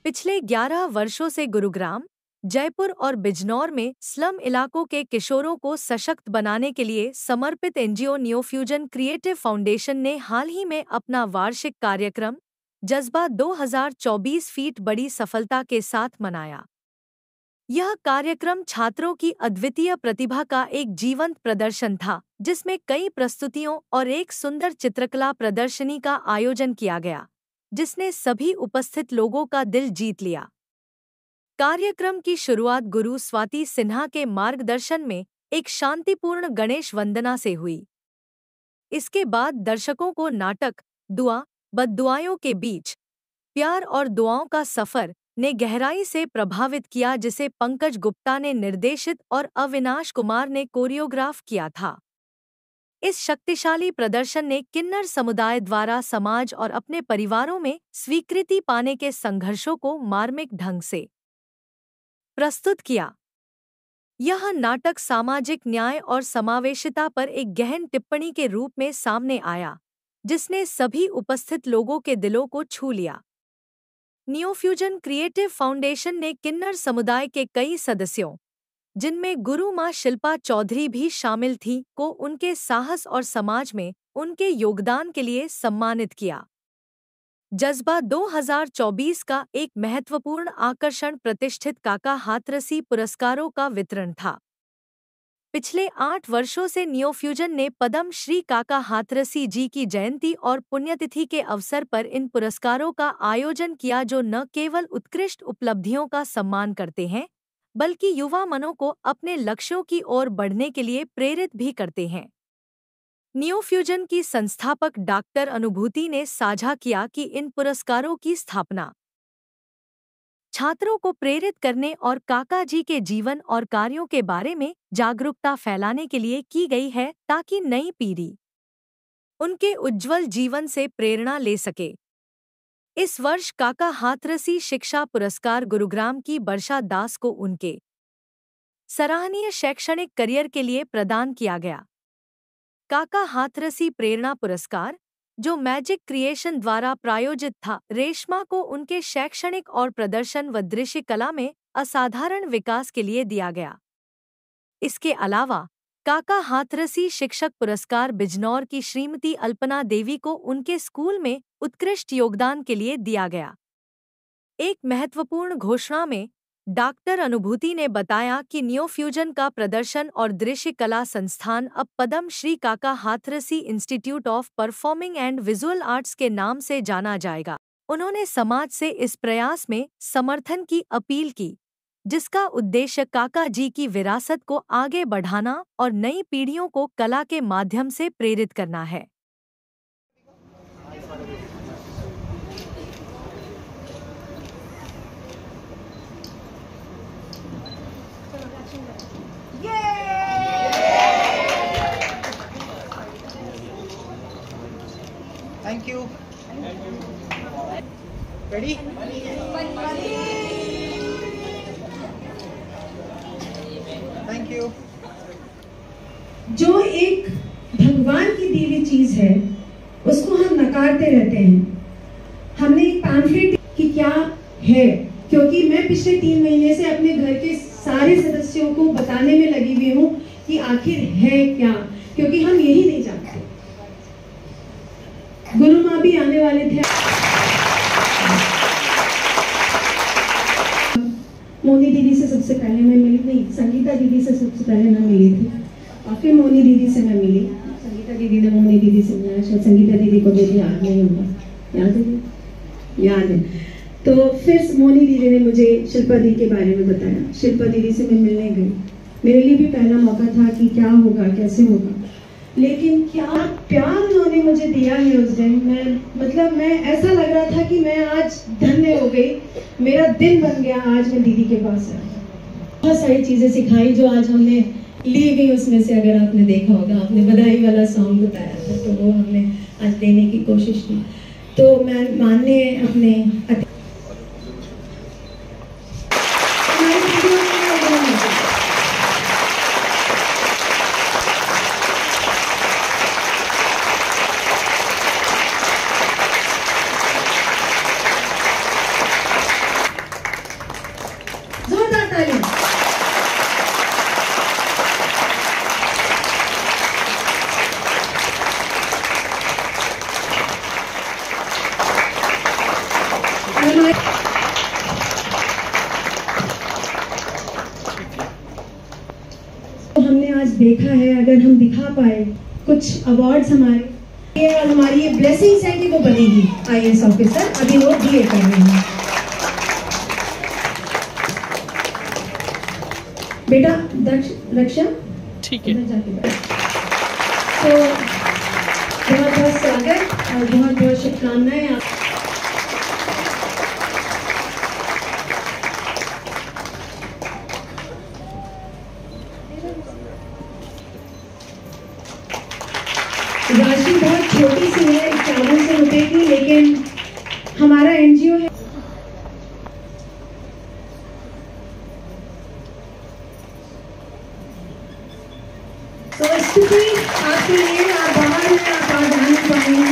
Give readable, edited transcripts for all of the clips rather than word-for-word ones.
पिछले 11 वर्षों से गुरुग्राम, जयपुर और बिजनौर में स्लम इलाकों के किशोरों को सशक्त बनाने के लिए समर्पित एनजीओ न्यूफ्यूजन क्रिएटिव फाउंडेशन ने हाल ही में अपना वार्षिक कार्यक्रम जज्बा 2024 फीट बड़ी सफलता के साथ मनाया। यह कार्यक्रम छात्रों की अद्वितीय प्रतिभा का एक जीवंत प्रदर्शन था, जिसमें कई प्रस्तुतियों और एक सुंदर चित्रकला प्रदर्शनी का आयोजन किया गया, जिसने सभी उपस्थित लोगों का दिल जीत लिया। कार्यक्रम की शुरुआत गुरु स्वाति सिन्हा के मार्गदर्शन में एक शांतिपूर्ण गणेश वंदना से हुई। इसके बाद दर्शकों को नाटक दुआ बद्दुआओं के बीच प्यार और दुआओं का सफर ने गहराई से प्रभावित किया, जिसे पंकज गुप्ता ने निर्देशित और अविनाश कुमार ने कोरियोग्राफ किया था। इस शक्तिशाली प्रदर्शन ने किन्नर समुदाय द्वारा समाज और अपने परिवारों में स्वीकृति पाने के संघर्षों को मार्मिक ढंग से प्रस्तुत किया। यह नाटक सामाजिक न्याय और समावेशिता पर एक गहन टिप्पणी के रूप में सामने आया, जिसने सभी उपस्थित लोगों के दिलों को छू लिया। न्यूफ्यूजन क्रिएटिव फाउंडेशन ने किन्नर समुदाय के कई सदस्यों, जिनमें गुरु मां शिल्पा चौधरी भी शामिल थीं, को उनके साहस और समाज में उनके योगदान के लिए सम्मानित किया। जज्बा 2024 का एक महत्वपूर्ण आकर्षण प्रतिष्ठित काका हाथरसी पुरस्कारों का वितरण था। पिछले 8 वर्षों से न्यूफ्यूजन ने पद्म श्री काका हाथरसी जी की जयंती और पुण्यतिथि के अवसर पर इन पुरस्कारों का आयोजन किया, जो न केवल उत्कृष्ट उपलब्धियों का सम्मान करते हैं, बल्कि युवा मनों को अपने लक्ष्यों की ओर बढ़ने के लिए प्रेरित भी करते हैं। न्यूफ्यूजन की संस्थापक डॉक्टर अनुभूति ने साझा किया कि इन पुरस्कारों की स्थापना छात्रों को प्रेरित करने और काका जी के जीवन और कार्यों के बारे में जागरूकता फैलाने के लिए की गई है, ताकि नई पीढ़ी उनके उज्जवल जीवन से प्रेरणा ले सके। इस वर्ष काका हाथरसी शिक्षा पुरस्कार गुरुग्राम की वर्षा दास को उनके सराहनीय शैक्षणिक करियर के लिए प्रदान किया गया। काका हाथरसी प्रेरणा पुरस्कार, जो मैजिक क्रिएशन द्वारा प्रायोजित था, रेशमा को उनके शैक्षणिक और प्रदर्शन व दृश्य कला में असाधारण विकास के लिए दिया गया। इसके अलावा काका हाथरसी शिक्षक पुरस्कार बिजनौर की श्रीमती अल्पना देवी को उनके स्कूल में उत्कृष्ट योगदान के लिए दिया गया। एक महत्वपूर्ण घोषणा में डॉक्टर अनुभूति ने बताया कि न्यूफ्यूजन का प्रदर्शन और दृश्य कला संस्थान अब पद्म श्री काका Hathrasi institute of performing and visual arts के नाम से जाना जाएगा। उन्होंने समाज से इस प्रयास में समर्थन की अपील की, जिसका उद्देश्य काका जी की विरासत को आगे बढ़ाना और नई पीढ़ियों को कला के माध्यम से प्रेरित करना है। Thank you. Ready? Thank you. जो एक भगवान की दी हुई चीज है, उसको हम नकारते रहते हैं। हमने एक पैम्फलेट कि क्या है, क्योंकि मैं पिछले 3 महीने से अपने घर के सारे सदस्यों को बताने में लगी हुई हूँ कि आखिर है क्या, क्योंकि हम यही नहीं जानते। गुरु माँ भी आने वाले थे। मोनी दीदी से सबसे पहले मैं मिली, नहीं संगीता दीदी से सबसे पहले मैं मिली थी, और फिर मोनी दीदी से मैं मिली। संगीता दीदी ने मोनी दीदी से मिलाया, शायद संगीता दीदी को भी याद नहीं होगा। याद है? याद है। तो फिर मोनी दीदी ने मुझे शिल्पा दी के बारे में बताया। शिल्पा दीदी से मैं मिलने गई। मेरे लिए भी पहला मौका था कि क्या होगा, कैसे होगा, लेकिन क्या प्यार उन्होंने मुझे दिया है उस दिन। मैं ऐसा लग रहा था कि मैं आज धन्य हो गई, मेरा दिन बन गया। आज मैं दीदी के पास आई, बहुत सारी चीजें सिखाई जो आज हमने ली गई। उसमें से अगर आपने देखा होगा, आपने बधाई वाला सॉन्ग बताया था, तो वो हमने आज देने की कोशिश की। तो मैं मानने अपने तो हमने आज देखा है, अगर हम दिखा पाए कुछ अवार्ड्स हमारी ये ब्लेसिंग्स है कि वो बनेगी IAS ऑफिसर। अभी वो BA कर रहे हैं। बेटा रक्षा ठीक है। तो बहुत बहुत स्वागत और बहुत बहुत शुभकामनाएं आप। राशि बहुत छोटी सी है, 5100 रुपए की, लेकिन हमारा NGO है। तो स्थिति आपके लिए, आप बाहर हैं, आप आज आ नहीं पाएंगे।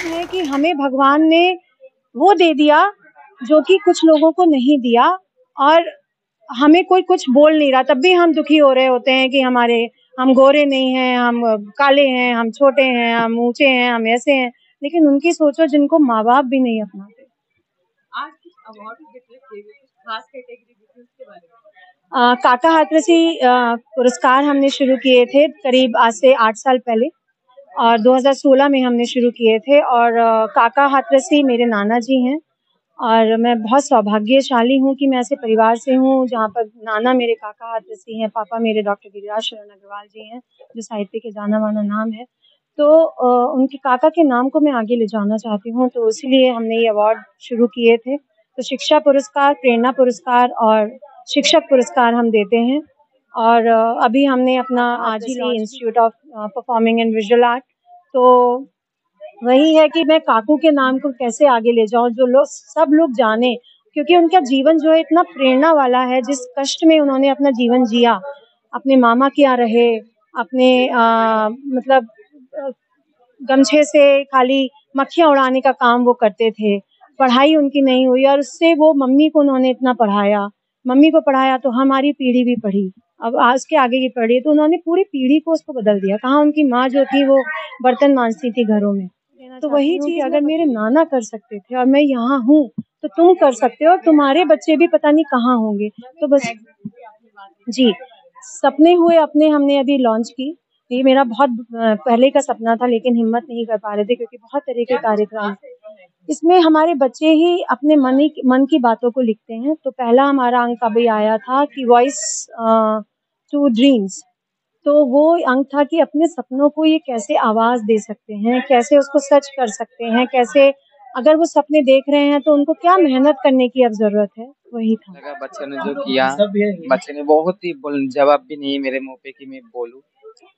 है कि हमें भगवान ने वो दे दिया जो कि कुछ लोगों को नहीं दिया, और हमें कोई कुछ बोल नहीं रहा, तब भी हम दुखी हो रहे होते हैं कि हम गोरे नहीं हैं, हम काले हैं, हम छोटे हैं, हम ऊंचे हैं, हम ऐसे हैं। लेकिन उनकी सोचो जिनको माँ बाप भी नहीं अपनाते। आज अवार्ड खास कैटेगरी के बारे में काका हाथरसी पुरस्कार हमने शुरू किए थे करीब आज से 8 साल पहले, और 2016 में हमने शुरू किए थे। और काका हाथरसी मेरे नाना जी हैं, और मैं बहुत सौभाग्यशाली हूँ कि मैं ऐसे परिवार से हूँ जहाँ पर नाना मेरे काका हाथरसी हैं, पापा मेरे डॉक्टर गिरिराज शरण अग्रवाल जी हैं, जो साहित्य के जाना माना नाम है। तो उनके काका के नाम को मैं आगे ले जाना चाहती हूँ, तो इसीलिए हमने ये अवार्ड शुरू किए थे। तो शिक्षा पुरस्कार, प्रेरणा पुरस्कार और शिक्षक पुरस्कार हम देते हैं। और अभी हमने अपना आजीली institute of performing and visual art, तो वही है कि मैं काकू के नाम को कैसे आगे ले जाऊं, जो सब लोग जाने, क्योंकि उनका जीवन जो है इतना प्रेरणा वाला है। जिस कष्ट में उन्होंने अपना जीवन जिया, अपने मामा के यहाँ रहे, अपने मतलब गमछे से खाली मक्खियां उड़ाने का काम वो करते थे। पढ़ाई उनकी नहीं हुई, और उससे वो मम्मी को उन्होंने इतना पढ़ाया, मम्मी को पढ़ाया तो हमारी पीढ़ी भी पढ़ी, अब आज के आगे की पढ़ी, तो उन्होंने पूरी पीढ़ी को उसको बदल दिया। कहाँ उनकी माँ जो थी वो बर्तन मांजती थी घरों में। तो वही चीज अगर मेरे नाना कर सकते थे और मैं यहाँ हूँ, तो तुम कर सकते हो, और तुम्हारे बच्चे भी पता नहीं कहाँ होंगे। तो बस जी, सपने हुए अपने हमने अभी लॉन्च की। ये मेरा बहुत पहले का सपना था, लेकिन हिम्मत नहीं कर पा रहे थे क्योंकि बहुत तरह के कार्यक्रम। इसमें हमारे बच्चे ही अपने मन की बातों को लिखते हैं। तो पहला हमारा अंक अभी आया था कि वॉइस टू ड्रीम्स, तो वो अंक था कि अपने सपनों को ये कैसे आवाज दे सकते हैं, कैसे उसको सच कर सकते हैं, कैसे अगर वो सपने देख रहे हैं तो उनको क्या मेहनत करने की अब जरूरत है, वही था। लगा बच्चे ने जो किया, बच्चे ने बहुत ही जवाब भी नहीं मेरे मुंह पे कि मैं बोलूं।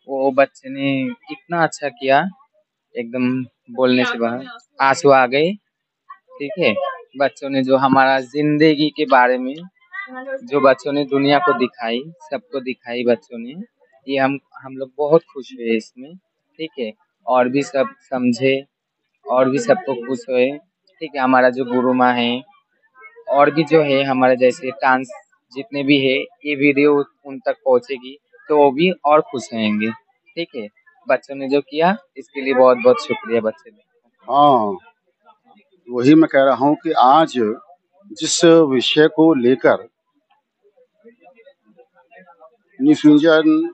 वो बच्चे ने इतना अच्छा किया, एकदम बोलने से बाहर आंसू आ गए। ठीक है, बच्चों ने जो हमारा जिंदगी के बारे में जो बच्चों ने दुनिया को दिखाई, सबको दिखाई बच्चों ने, ये हम लोग बहुत खुश हुए इसमें। ठीक है, और भी सब समझे और भी सबको खुश हुए। ठीक है, हमारा जो गुरु माँ है और भी जो है हमारे जैसे डांस जितने भी है, ये वीडियो उन तक पहुंचेगी तो वो भी और खुश रहेंगे। ठीक है, बच्चों ने जो किया इसके लिए बहुत बहुत शुक्रिया बच्चे ने। हाँ, वही मैं कह रहा हूँ कि आज जिस विषय को लेकर न्यूफ्यूजन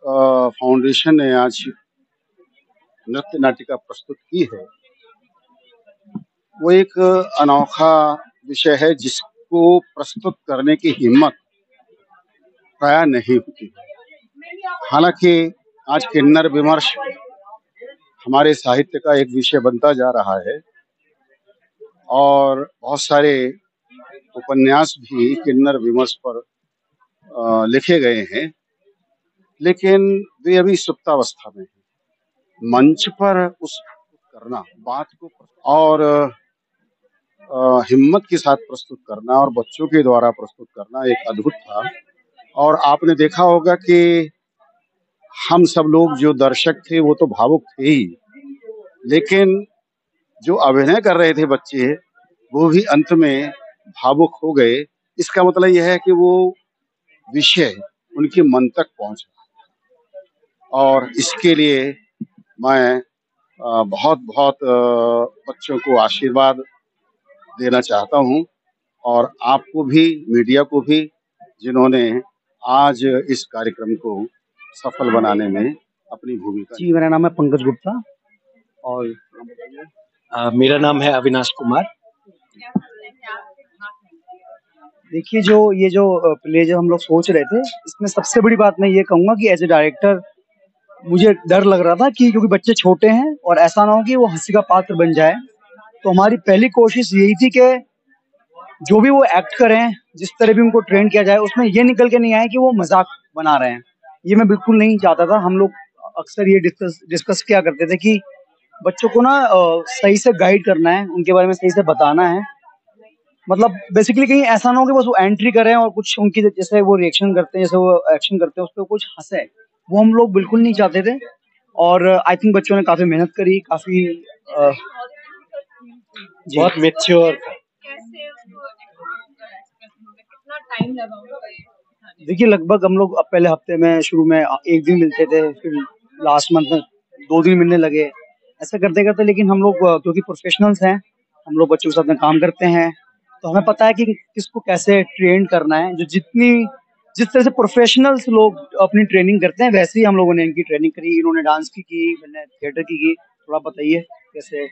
फाउंडेशन ने आज नृत्य नाटिका प्रस्तुत की है, वो एक अनोखा विषय है जिसको प्रस्तुत करने की हिम्मत प्राय नहीं होती। हालांकि आज किन्नर विमर्श हमारे साहित्य का एक विषय बनता जा रहा है, और बहुत सारे उपन्यास भी किन्नर विमर्श पर लिखे गए हैं, लेकिन वे अभी सुप्तावस्था में हैं। मंच पर उस करना, बात को और हिम्मत के साथ प्रस्तुत करना और बच्चों के द्वारा प्रस्तुत करना एक अद्भुत था। और आपने देखा होगा कि हम सब लोग जो दर्शक थे वो तो भावुक थे ही, लेकिन जो अभिनय कर रहे थे बच्चे वो भी अंत में भावुक हो गए। इसका मतलब यह है कि वो विषय उनके मन तक पहुंचा, और इसके लिए मैं बहुत बहुत बच्चों को आशीर्वाद देना चाहता हूँ और आपको भी, मीडिया को भी, जिन्होंने आज इस कार्यक्रम को सफल बनाने में अपनी भूमिका। जी, मेरा नाम है पंकज गुप्ता और मेरा नाम है अविनाश कुमार। देखिए, जो प्ले जो हम लोग सोच रहे थे, इसमें सबसे बड़ी बात मैं ये कहूँगा कि एज ए डायरेक्टर मुझे डर लग रहा था कि क्योंकि बच्चे छोटे हैं और ऐसा ना हो कि वो हंसी का पात्र बन जाए। तो हमारी पहली कोशिश यही थी कि जो भी वो एक्ट करें, जिस तरह भी उनको ट्रेन किया जाए, उसमें ये निकल के नहीं आए कि वो मजाक बना रहे हैं। ये मैं बिल्कुल नहीं चाहता था। हम लोग अक्सर ये डिस्कस किया करते थे कि बच्चों को ना सही से गाइड करना है, उनके बारे में सही से बताना है। मतलब बेसिकली कहीं ऐसा ना हो कि बस वो एंट्री करें और कुछ उनकी जैसे वो रिएक्शन करते हैं, जैसे वो एक्शन करते हैं, उस पर कुछ हंसे, वो हम लोग बिल्कुल नहीं चाहते थे। और आई थिंक बच्चों ने काफी मेहनत करी, काफी बहुत मैच्योर था। देखिए, लगभग हम लोग पहले हफ्ते में शुरू में 1 दिन मिलते थे, फिर लास्ट मंथ में 2 दिन मिलने लगे, ऐसा करते करते। लेकिन हम लोग क्योंकि प्रोफेशनल्स हैं, हम लोग बच्चों के साथ में काम करते हैं, तो हमें पता है कि किसको कैसे ट्रेन करना है। जिस तरह से प्रोफेशनल्स लोग अपनी ट्रेनिंग करते हैं, वैसे ही हम लोगों ने इनकी ट्रेनिंग करी। इन्होंने डांस की, मैंने थिएटर की। थोड़ा बताइए कैसे?